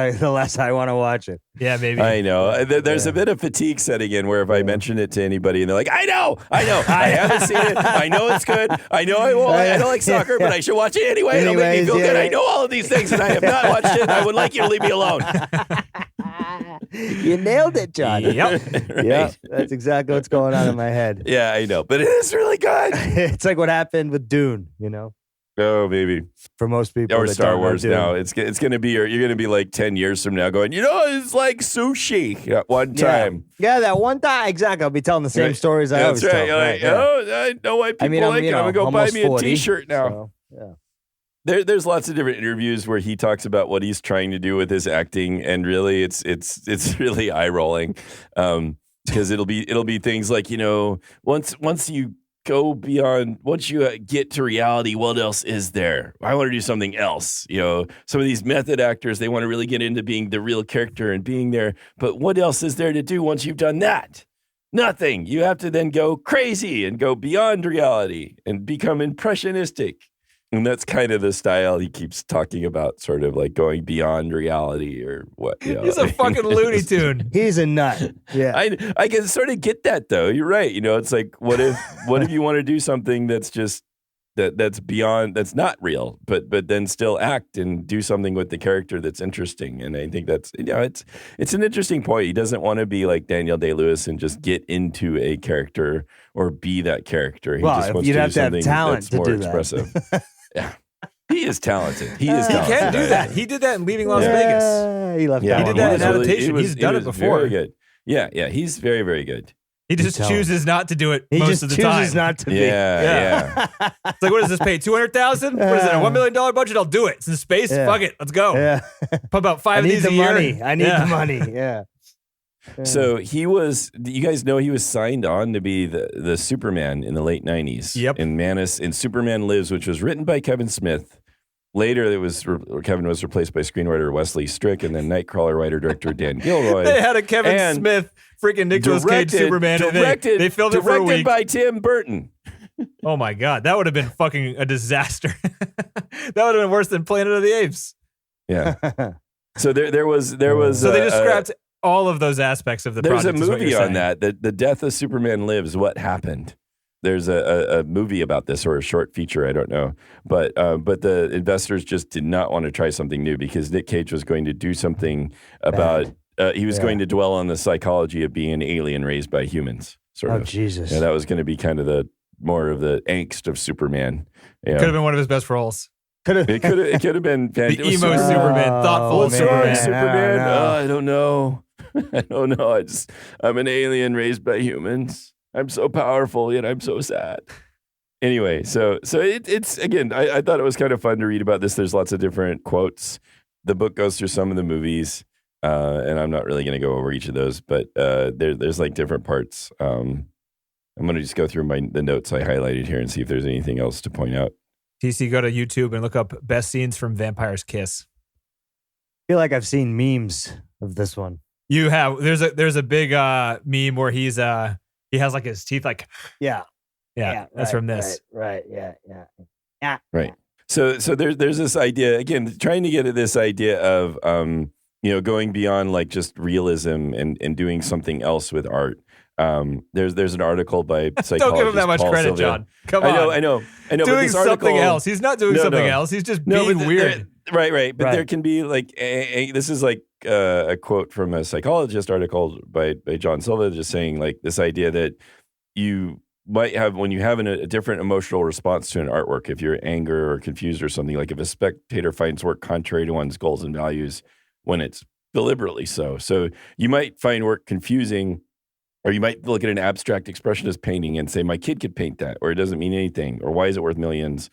I want to watch it. Yeah, maybe. I know. There's a bit of fatigue setting in where if I mention it to anybody and they're like, I know. I haven't seen it. I know it's good. I know I won't. I don't like soccer, but I should watch it anyway. It'll make me feel good. I know all of these things and I have not watched it. I would like you to leave me alone. You nailed it, John. Yep. Right. Yeah, that's exactly what's going on in my head. Yeah, I know. But it is really good. It's like what happened with Dune, Oh, maybe. For most people. Or that Star don't know Wars Dune. now. It's going to be, you're going to be like 10 years from now going, it's like sushi at one time. Yeah, that one time. Exactly. I'll be telling the same stories I always That's right. tell. You're like, I know why people like it. I'm going to go buy me a t-shirt now. So, yeah. There's lots of different interviews where he talks about what he's trying to do with his acting, and really, it's really eye rolling, because it'll be things like once you go beyond, once you get to reality, what else is there? I want to do something else. Some of these method actors, they want to really get into being the real character and being there, but what else is there to do once you've done that? Nothing. You have to then go crazy and go beyond reality and become impressionistic. And that's kind of the style he keeps talking about, sort of like going beyond reality or what. He's a fucking Looney Tune. He's a nut. Yeah. I can sort of get that though. You're right. It's like, what if you want to do something that's just that's beyond, that's not real, but then still act and do something with the character that's interesting. And I think that's, it's an interesting point. He doesn't want to be like Daniel Day-Lewis and just get into a character or be that character. He just wants to do something that's more expressive. Yeah. He is talented. He can do that. He did that in Leaving Las Vegas. He left He did that in adaptation. He's done it before. Very good. Yeah. He's very, very good. He just chooses not to do it most of the time. He just chooses not to be. Yeah. It's like, what does this pay? $200,000? What is it? A $1 million budget? I'll do it. It's in space. Yeah. Fuck it. Let's go. Yeah. Pump out 5 of these a year. I need the money. Yeah. So you guys know he was signed on to be the Superman in the late 90s. Yep. In Superman Lives, which was written by Kevin Smith. Later, Kevin was replaced by screenwriter Wesley Strick, and then Nightcrawler writer-director Dan Gilroy. They had a Kevin Smith freaking Nicolas Cage Superman. They filmed it for a week. Directed by Tim Burton. Oh my God. That would have been fucking a disaster. That would have been worse than Planet of the Apes. Yeah. So there was. So they just scrapped all of those aspects of the There's project. There's a movie on that. The Death of Superman Lives. What happened? There's a movie about this, or a short feature, I don't know. But the investors just did not want to try something new because Nick Cage was going to do something about, he was going to dwell on the psychology of being an alien raised by humans, sort of. Oh, Jesus. Yeah, that was going to be kind of more of the angst of Superman. Could have been one of his best roles. It could have been the emo Superman, thoughtful Superman. I don't know. I don't know. I'm an alien raised by humans. I'm so powerful, yet I'm so sad. Anyway, so it's again, I thought it was kind of fun to read about this. There's lots of different quotes. The book goes through some of the movies, and I'm not really going to go over each of those, but there's like different parts. I'm going to just go through the notes I highlighted here and see if there's anything else to point out. TC, go to YouTube and look up best scenes from Vampire's Kiss. I feel like I've seen memes of this one. You have. There's a big meme where he has like his teeth like yeah that's right, from this. Right. Right. So there's this idea, again, trying to get at this idea of going beyond like just realism and doing something else with art. There's an article by psychologist Don't give him that much Paul credit, Sylvia. John. Come on. I know. Doing something else. He's not doing something else. He's just being weird. Right. But there can be like this is like a quote from a psychologist article by John Silva, just saying like this idea that you might have when you have a different emotional response to an artwork, if you're anger or confused or something, like if a spectator finds work contrary to one's goals and values when it's deliberately so. So you might find work confusing, or you might look at an abstract expressionist painting and say, my kid could paint that, or it doesn't mean anything, or why is it worth millions?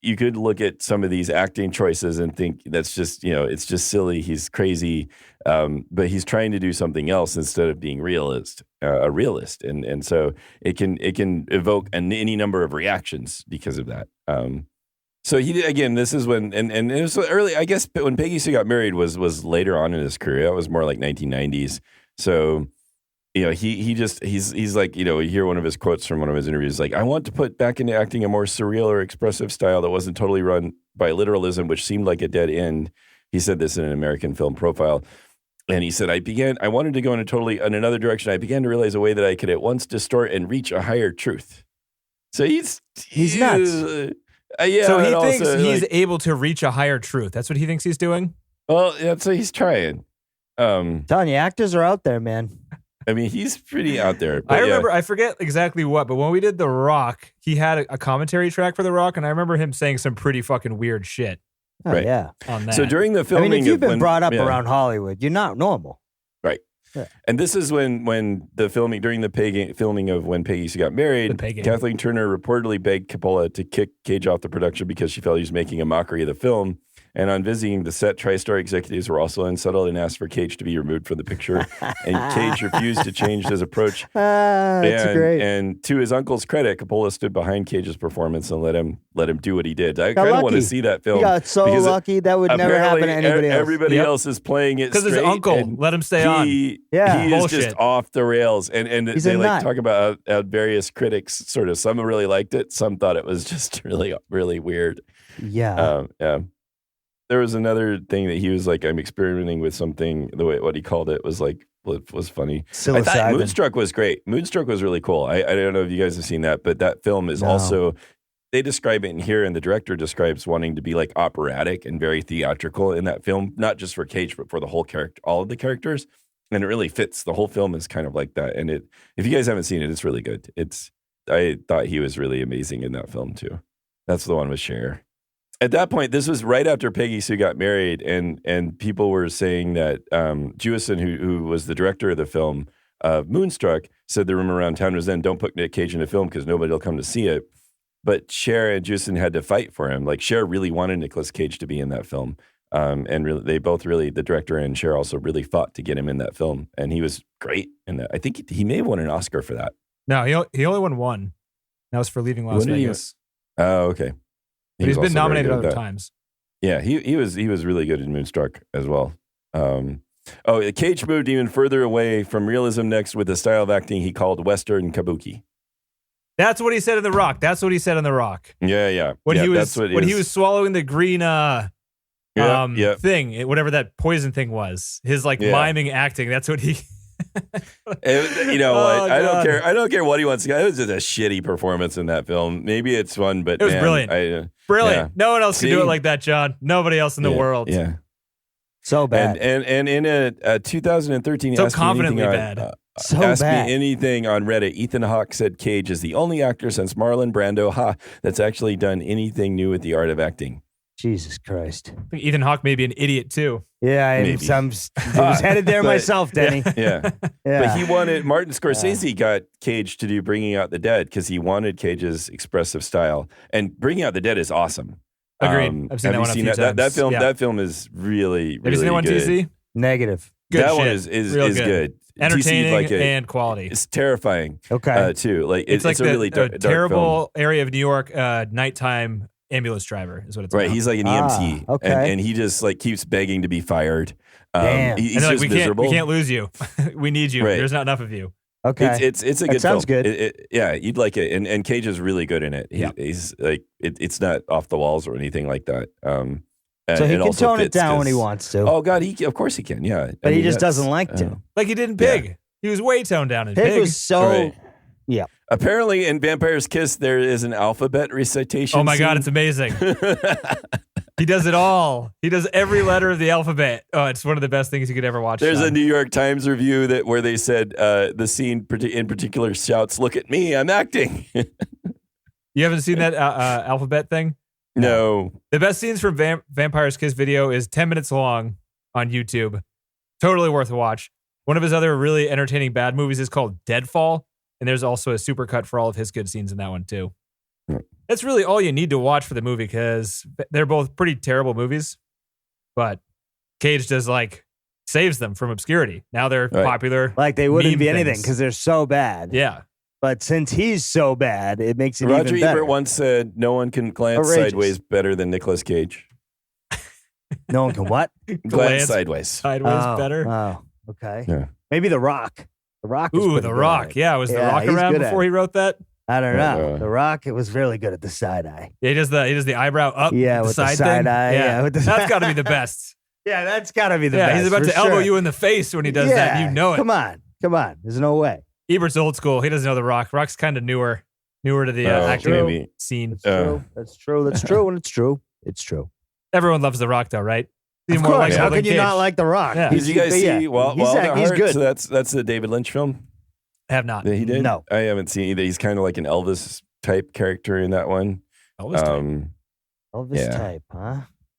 You could look at some of these acting choices and think that's just, it's just silly. He's crazy. But he's trying to do something else instead of being a realist. And so it can evoke any number of reactions because of that. So he did, again, this is when, and it was early, I guess, when Peggy Sue Got Married was later on in his career. That was more like 1990s. So, he's like, you hear one of his quotes from one of his interviews, like, I want to put back into acting a more surreal or expressive style that wasn't totally run by literalism, which seemed like a dead end. He said this in an American Film Profile. And he said, I wanted to go in another direction. I began to realize a way that I could at once distort and reach a higher truth. So he's nuts. Yeah. So he thinks he's able to reach a higher truth. That's what he thinks he's doing? Well, that's what he's trying. Telling you, actors are out there, man. I mean, he's pretty out there. I remember, I forget exactly what, but when we did The Rock, he had a commentary track for The Rock, and I remember him saying some pretty fucking weird shit. Oh, right. Yeah. On that. So during the filming, if you've been brought up around Hollywood, you're not normal. Right. Yeah. And this is when the filming, during the filming of When Peggy Sue Got Married, Kathleen Turner reportedly begged Coppola to kick Cage off the production because she felt he was making a mockery of the film. And on visiting the set, TriStar executives were also unsettled and asked for Cage to be removed from the picture. And Cage refused to change his approach. That's great. And to his uncle's credit, Coppola stood behind Cage's performance and let him do what he did. I kind of want to see that film. He got so lucky. That would never happen to anybody else. Everybody else is playing it because his uncle let him stay on. He is just off the rails. And they like talk about how various critics sort of, some really liked it. Some thought it was just really, really weird. Yeah. There was another thing that he was like, I'm experimenting with something, the way what he called it was funny. I thought Moonstruck was great. Moonstruck was really cool. I don't know if you guys have seen that, but that film is also, they describe it in here, and the director describes wanting to be like operatic and very theatrical in that film, not just for Cage, but for the whole character, all of the characters. And it really fits. The whole film is kind of like that. And if you guys haven't seen it, it's really good. I thought he was really amazing in that film too. That's the one with Cher. At that point, this was right after Peggy Sue Got Married, and people were saying that Jewison, who was the director of the film Moonstruck, said the rumor around town was then, don't put Nick Cage in a film because nobody will come to see it. But Cher and Jewison had to fight for him. Like, Cher really wanted Nicolas Cage to be in that film. And really, they both really, the director and Cher also really fought to get him in that film. And he was great in that. I think he may have won an Oscar for that. No, he only won one. That was for Leaving Las Vegas. Oh, okay. But he's been nominated other times. Yeah, he was really good in Moonstruck as well. Cage moved even further away from realism next with a style of acting he called Western Kabuki. That's what he said in The Rock. Yeah. When he was swallowing the green thing, whatever that poison thing was, his miming acting. That's what he. I don't care what he wants to get. It was just a shitty performance in that film. Maybe it's fun, but it was brilliant. Brilliant. Yeah. No one else can do it like that, John. Nobody else in the world. Yeah. So bad. And in a 2013, so confidently bad. Ask me anything on Reddit. Ethan Hawke said Cage is the only actor since Marlon Brando that's actually done anything new with the art of acting. Jesus Christ. I think Ethan Hawke may be an idiot too. Yeah, I was headed there myself, Denny. Yeah. But he wanted, Martin Scorsese got Cage to do Bringing Out the Dead because he wanted Cage's expressive style. And Bringing Out the Dead is awesome. Agreed. I've seen that one a few times. That film is really, really good. Have you seen that one, TC? Negative. Good that shit. One is good. Entertaining and quality. It's terrifying. Okay. Too. Like it's a really dark terrible film. Area of New York, nighttime ambulance driver is what it's right. about. He's like an EMT, okay. and he just like keeps begging to be fired. Damn. He's and just miserable. We can't lose you. We need you. Right. There's not enough of you. Okay, it's a good. Sounds film. good. Yeah, you'd like it, and Cage is really good in it. He's like it's not off the walls or anything like that. So he can tone it down when he wants to. Oh God, of course he can. Yeah, but he just doesn't like to. Like he did in Pig. Yeah. He was way toned down in Pig. Pig was so. Right. Yeah. Apparently, in Vampire's Kiss, there is an alphabet recitation. Oh my God, it's amazing. He does it all. He does every letter of the alphabet. Oh, it's one of the best things you could ever watch. There's a New York Times review where they said the scene in particular shouts, "Look at me, I'm acting." You haven't seen that alphabet thing? No. The best scenes from Vampire's Kiss video is 10 minutes long on YouTube. Totally worth a watch. One of his other really entertaining bad movies is called Deadfall, and there's also a supercut for all of his good scenes in that one too. That's really all you need to watch for the movie because they're both pretty terrible movies, but Cage does saves them from obscurity. Now they're popular. Like they wouldn't be anything because they're so bad. Yeah. But since he's so bad, it makes it Roger even better. Ebert once said, "No one can glance Outrageous. sideways better than Nicolas Cage." No one can what? Glance sideways. Sideways better. Oh, okay. Yeah. Maybe The Rock. The Rock. Was Ooh, pretty The good Rock. at it. Yeah, was The Yeah, Rock he's around good at before it. he wrote that? I don't know. The Rock. It was really good at the side eye. Yeah, he does the eyebrow up. Yeah, the with side the side thing. eye. Yeah, with the That's got to be the best. Yeah, that's got to be the Yeah, best. he's about for to elbow sure. you in the face when he does that. You know it. Come on. There's no way. Ebert's old school. He doesn't know The Rock. Rock's kind of newer to the acting maybe. scene. That's true. That's true. And it's true. It's true. Everyone loves The Rock, though, right? Of Even more course. likable How than could you Cage. not like The Rock? Yeah. Did you guys see Wild at he's Heart? good. So that's the David Lynch film I have not. that he did. No. I haven't seen either. He's kind of like an Elvis type character in that one. Elvis type. Elvis type, huh?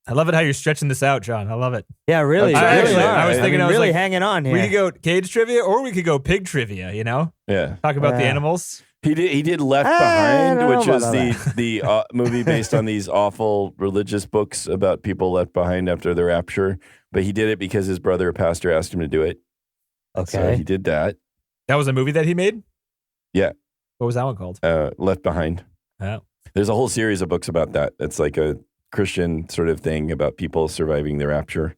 I love it how you're stretching this out, John. I love it. Yeah, really. I really. actually- I was thinking, I was really like, hanging on here. We could go Cage trivia or we could go pig trivia, you know? Yeah. Talk about the Yeah. animals. He did Left I Behind, don't know which was about the movie based on these awful religious books about people left behind after the rapture. But he did it because his brother, a pastor, asked him to do it. Okay. So he did that. That was a movie that he made? Yeah. What was that one called? Left Behind. Oh. There's a whole series of books about that. It's like a Christian sort of thing about people surviving the rapture.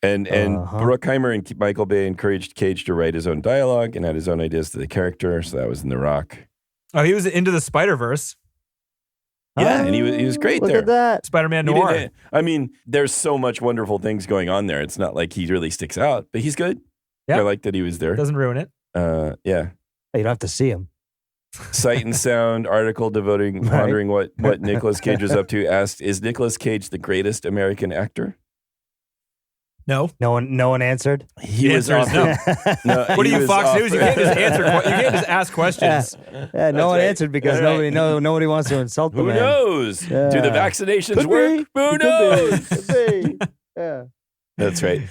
And Bruckheimer and Michael Bay encouraged Cage to write his own dialogue and had his own ideas to the character. So that was in The Rock. Oh, he was into the Spider-Verse. Yeah, and he was great Look there. at that. Spider-Man He Noir. did it. I mean, there's so much wonderful things going on there. It's not like he really sticks out, but he's good. Yeah. I like that he was there. Doesn't ruin it. Yeah. You don't have to see him. Sight and Sound article pondering what Nicolas Cage was up to asked, is Nicolas Cage the greatest American actor? No. No one answered. He was answer is offered, no. What are he you, was Fox News? You can't just offered- answer. You can't just ask questions. Yeah, no one right. answered because All right. nobody wants to insult the Who man. knows? Yeah. Do the vaccinations Could work? be. Who Could knows? be. Could be. Yeah. That's right.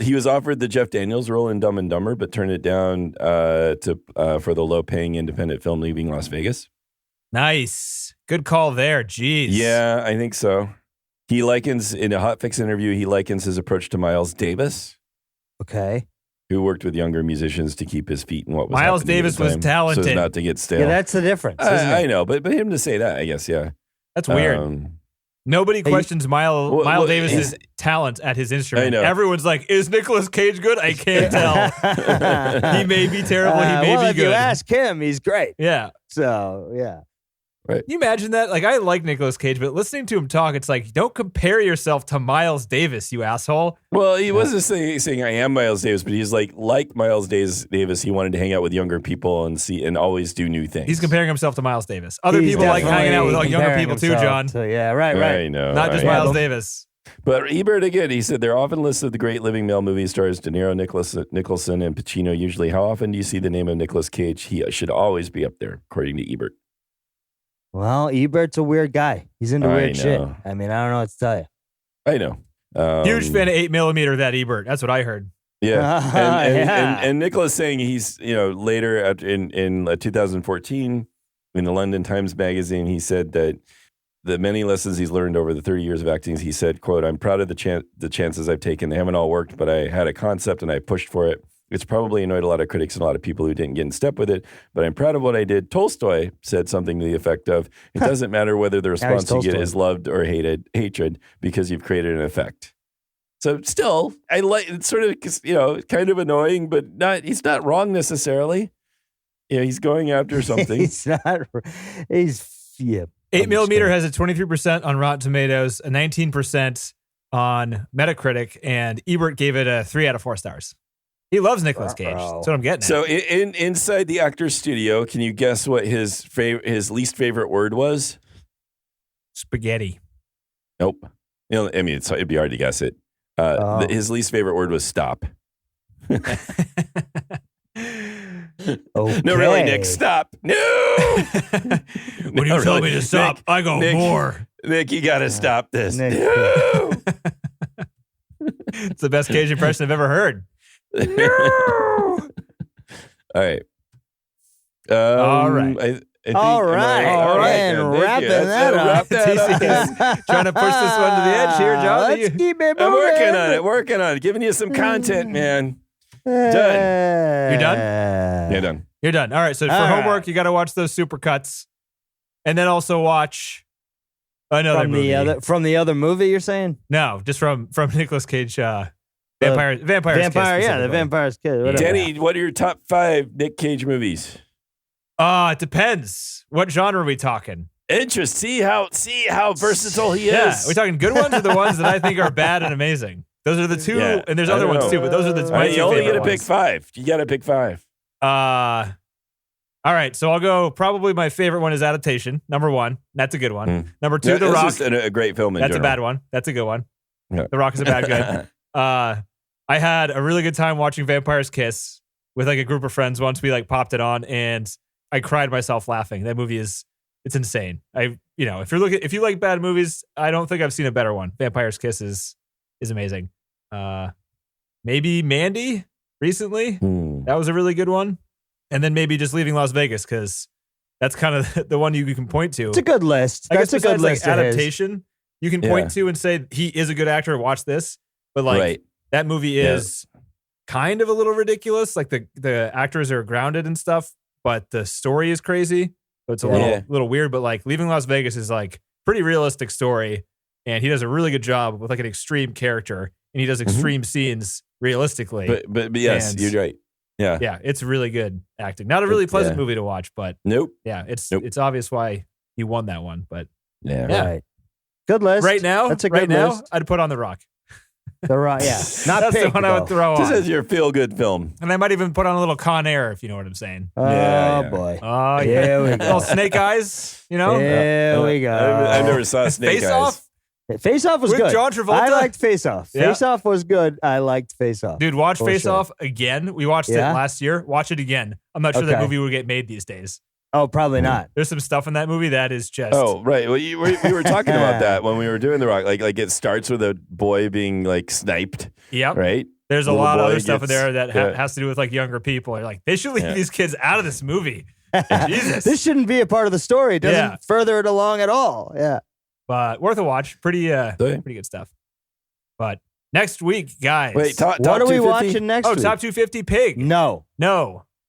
He was offered the Jeff Daniels role in Dumb and Dumber, but turned it down for the low-paying independent film Leaving Las Vegas. Nice. Good call there. Jeez. Yeah, I think so. He likens, in a Hot Fix interview, his approach to Miles Davis, Okay. who worked with younger musicians to keep his feet in what was Miles happening at Davis the was time, talented. so as not to get stale. Yeah, that's the difference. Isn't I it? know, but him to say that, I guess, yeah. That's weird. Nobody questions Miles well, Davis's talent at his instrument. I know. Everyone's like, is Nicolas Cage good? I can't tell. He may be terrible. He may well, be if good. you ask him, he's great. Yeah. So, yeah. Can you imagine that? Like, I like Nicolas Cage, but listening to him talk, it's like, don't compare yourself to Miles Davis, you asshole. Well, he wasn't saying I am Miles Davis, but he's like Miles Davis, he wanted to hang out with younger people and always do new things. He's comparing himself to Miles Davis. Other He's people like hanging out with definitely younger comparing people too, himself John. to- yeah, right. I know. Not just I Miles know. Davis. But Ebert, again, he said, there are often lists of the great living male movie stars, De Niro, Nicholson, and Pacino. Usually, how often do you see the name of Nicolas Cage? He should always be up there, according to Ebert. Well, Ebert's a weird guy. He's into I weird shit. know. I mean, I don't know what to tell you. I know. Huge fan of 8mm, that Ebert. That's what I heard. Yeah. Yeah. And Nicholas saying he's, later in 2014 in the London Times Magazine, he said that the many lessons he's learned over the 30 years of acting, he said, quote, I'm proud of the chances I've taken. They haven't all worked, but I had a concept and I pushed for it. It's probably annoyed a lot of critics and a lot of people who didn't get in step with it, but I'm proud of what I did. Tolstoy said something to the effect of, it doesn't matter whether the response you get is loved or hatred because you've created an effect. So still, I like it's sort of, kind of annoying, but he's not wrong necessarily. He's going after something. Yeah. 8mm has a 23% on Rotten Tomatoes, a 19% on Metacritic, and Ebert gave it a 3 out of 4 stars. He loves Nicolas Cage. That's what I'm getting at. So inside the actor's studio, can you guess what his least favorite word was? Spaghetti. Nope. It'd be hard to guess it. His least favorite word was stop. Okay. No, really, Nick, stop. No. When you tell me to stop, Nick, I go more. Nick, you got to stop this. Nick. No. It's the best Cage impression I've ever heard. All right. All right. I think, All right. And then. Thank wrapping you. That's that it. up. Wrap that up. Trying to push this one to the edge here, John. Let's keep it moving. I'm working on it. Giving you some content, man. Done. You're done? Yeah, done. You're done. All right. So for homework, you got to watch those supercuts, and then also watch another movie. From the other movie, you're saying? No, just from Nicolas Cage. Vampire's Kiss. Yeah, the Vampire's Kiss. Whatever. Danny, what are your top 5 Nick Cage movies? It depends. What genre are we talking? Interest. See how versatile he is. Yeah, are we talking good ones or the ones that I think are bad and amazing? Those are the two, and there's other ones too, but those are the my two you only get to ones. pick 5. You got to pick 5. All right, so I'll go. Probably my favorite one is Adaptation. Number 1, that's a good one. Number 2, The Rock. This is a great film. That's a bad one. That's a good one. Yeah. The Rock is a bad good. I had a really good time watching Vampire's Kiss with like a group of friends once. We like popped it on, and I cried myself laughing. That movie it's insane. If you like bad movies, I don't think I've seen a better one. Vampire's Kiss is amazing. Maybe Mandy recently. That was a really good one. And then maybe just Leaving Las Vegas, because that's kind of the one you can point to. It's a good list. That's a good list. Like Adaptation, you can point to and say he is a good actor. Watch this, but that movie is kind of a little ridiculous. Like the actors are grounded and stuff, but the story is crazy. So it's a little weird. But like Leaving Las Vegas is like pretty realistic story, and he does a really good job with like an extreme character, and he does extreme scenes realistically. But yes, you're right. Yeah, it's really good acting. Not a really pleasant movie to watch, but it's obvious why he won that one. But right. Good list. Right now, that's a good list. I'd put on The Rock. The Rock, not that's Pig, the one I would throw on. This is your feel good film, and I might even put on a little Con Air, if you know what I'm saying. Oh boy! Oh yeah, we go. Little Snake Eyes, you know. There we go. I never saw Snake Face Eyes. Off. Face Off was with good. John Travolta. I liked Face Off. Yeah. Face Off was good. I liked Face Off. Dude, watch Face Off again. We watched it Yeah? last year. Watch it again. I'm not sure that movie would get made these days. Oh, probably not. There's some stuff in that movie that is just. Oh, right. Well, we were talking about that when we were doing The Rock. Like it starts with a boy being like sniped. Yep. Right. There's a lot of other stuff in there that has to do with like younger people. You're like, they should leave these kids out of this movie. Jesus. This shouldn't be a part of the story. It doesn't further it along at all. Yeah. But worth a watch. Pretty good stuff. But next week, guys. Wait, top what are we 250? watching next week? Top 250 Pig. No.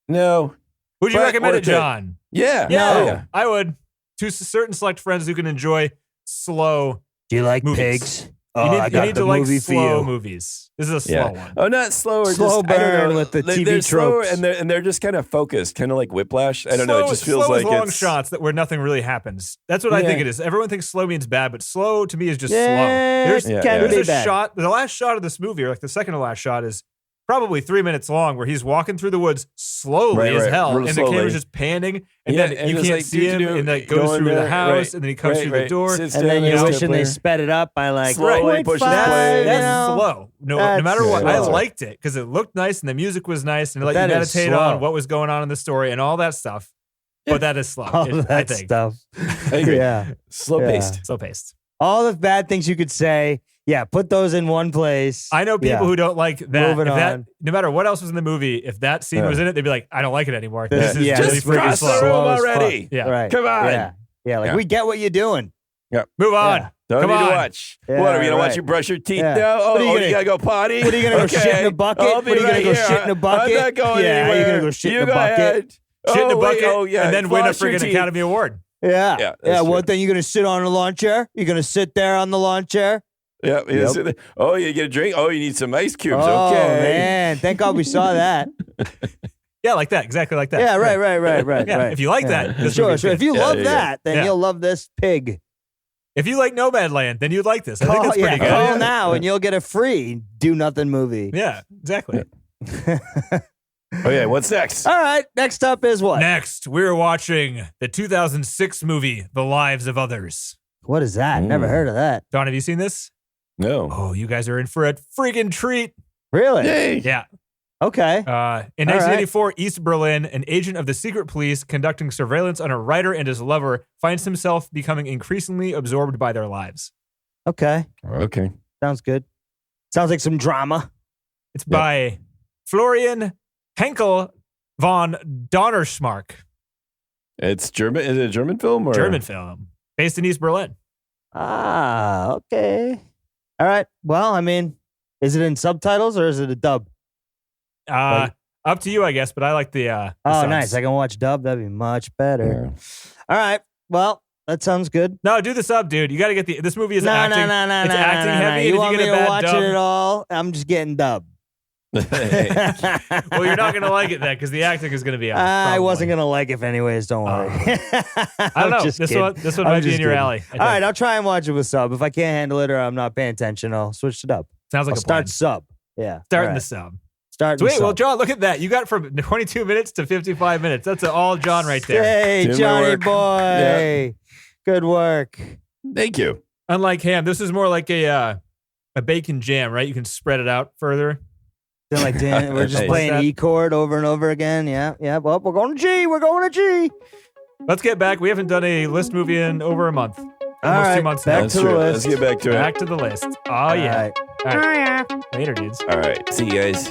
Would you recommend it, John? Yeah. No. I would. To certain select friends who can enjoy slow. Do you like movies. pigs? You need to like slow movies. This is a slow one. Oh, not slow or slow just, burn with the TV they're tropes. slower and they're just kind of focused, kind of like Whiplash. I don't know. It just feels like long it's shots where nothing really happens. That's what I think it is. Everyone thinks slow means bad, but slow to me is just slow. There's a shot. The last shot of this movie, or like the second to last shot, is probably 3 minutes long, where he's walking through the woods slowly as hell, and the camera's just panning, and then you can't see him, and then goes through the house, and then he comes through the door, and then you're wishing they sped it up by like slowly pushing the play. That's slow. No matter what, I liked it because it looked nice and the music was nice, and it let you meditate on what was going on in the story and all that stuff. But that is slow. I think. Stuff. I agree. Slow paced. All the bad things you could say. Yeah, put those in one place. I know people who don't like that. Moving on. No matter what else was in the movie, if that scene was in it, they'd be like, I don't like it anymore. This is really just freaking cross slow. the room already. Yeah. Right. Come on. Yeah, we get what you're doing. Yeah. Move on. Yeah. Don't Come need on. to watch. Yeah, What, are we going to watch right. you brush your teeth Yeah. now? What are you gonna- you got to go potty? What are you going to go shit in a bucket? I'll What be are you right going to go here. shit in a bucket? I'm not going yeah, anywhere. you're going to go shit you in a go bucket. ahead. Shit in a bucket, and then win a floss your freaking teeth. Academy Award. Yeah. that's What true. then? You're going to sit on a lawn chair? You're going to sit there on the lawn chair? Yeah. Yep. Oh, you get a drink? Oh, you need some ice cubes. Oh, Okay. man. Thank God we saw that. Yeah, like that. Exactly like that. Yeah, right. Yeah, right. if you like that, this Sure. movie's So good. if you love yeah. that, then Yeah. you'll love this pig. If you like Nomadland, then you'd like this. I think that's pretty good. Call now and you'll get a free do nothing movie. Yeah, exactly. Okay, what's next? All right. Next up is what? Next, we're watching the 2006 movie, The Lives of Others. What is that? Never heard of that. Don, have you seen this? No. Oh, you guys are in for a freaking treat. Really? Yay. Yeah. Okay. In 1984, East Berlin, an agent of the secret police conducting surveillance on a writer and his lover finds himself becoming increasingly absorbed by their lives. Okay. Okay. Sounds good. Sounds like some drama. It's by Florian Henkel von Donnersmarck. It's German. Is it a German film or German film based in East Berlin. Ah, okay. All right. Well, I mean, is it in subtitles or is it a dub? I Up to you, I guess, but I like the Oh, subs. nice. I can watch dub. That'd be much better. All right. Well, that sounds good. No, do the sub, dude. You got to get this movie is acting. It's acting heavy. You and want if me you get to a bad watch dub, it at all? I'm just getting dub. well, you're not going to like it then because the acting is going to be. I wasn't going to like it anyways. Don't worry. I don't know. This one might be in your alley. All right, I'll try and watch it with sub. If I can't handle it or I'm not paying attention, I'll switch it up. Sounds like I'll start sub. Yeah, starting the sub. Sweet. Well, John, look at that. You got from 22 minutes to 55 minutes. That's all John right there. Hey, Johnny boy. Yeah. Good work. Thank you. Unlike ham, this is more like a bacon jam, right? You can spread it out further. Like we're just playing E chord over and over again. Yeah. Well, we're going to G. We're going to G. Let's get back. We haven't done a list movie in over a month. Almost 2 months. Back to the list. Let's get back to it. Back to the list. Oh, yeah. All right. All right. Later, dudes. All right. See you guys.